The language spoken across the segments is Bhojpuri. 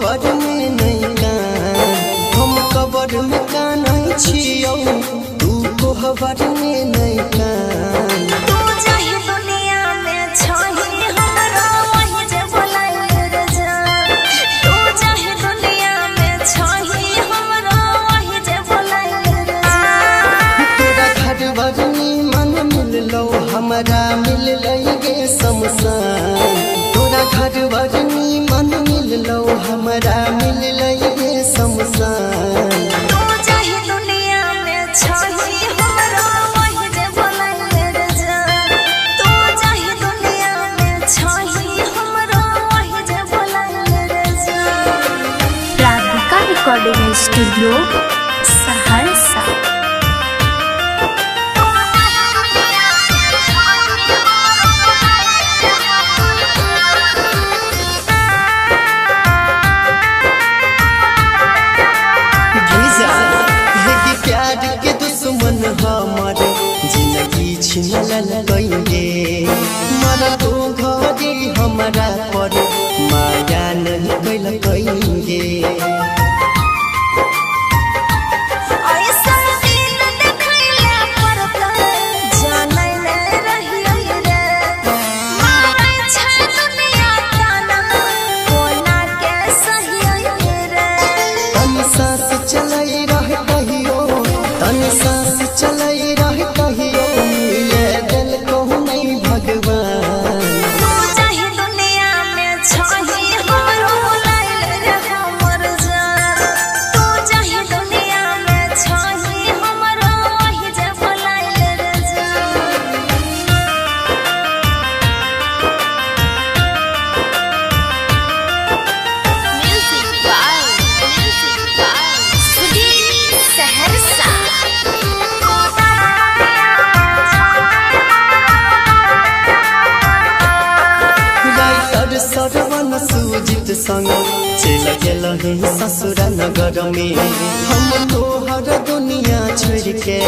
कोहबर में नहीं कान हम कबर में कानै छियौ तू कोहबर में नहीं कान तू चाहे दुनिया में छही हमरा वही जे बोलाए रे जान तू चाहे दुनिया में छही हमरा वही जे बोलाए रे जान तोरा घर बरनी मन मिललो हमरा मिललै गे शमशान तोरा घर बरनी मन मिललो हमरा मिललै गे शमशान तू चाहे दुनिया में छही हमरा वही जे बोलाए रे जान तू चाहे दुनिया में छही हमरा वही जे बोलाए रे जान। Radhika recording studio Saharsa. प्यार के दुश्मन हमर जिंदगी छिन ललकैगे मन तो घरी हमरा पर माया नहीं कैलकैगे ऐसा दिन देखैला पड़ता जानै नै रहियै रे मारै छै दुनिया ताना कोना के सहियै रे तनी सांस चलै रह कहियो तनी सांस चलै रह कहियो मिले दिल कहूँ नहीं भगवान तू चाहे दुनिया में छही हमरो लाइल रे हमर जान तू चाहे दुनिया में छही हमरो वही जे बोलाइल रे जान। Music by Sudeep Saharsa. Writer Sarvan Sujit संग चल गेलहि ससुर नगर में हम तोहर दुनिया छोड़ के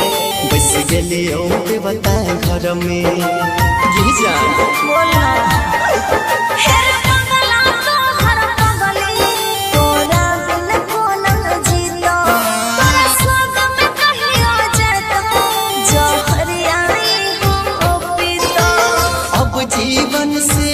बस गेलियो देवता घर में गिजा बोला हेर पगला तोहर पगली तोरा बिन कोना जीतो तोरा स्वर्ग में कहियो जेतो जहरियाई हो पीतो अब जीवन से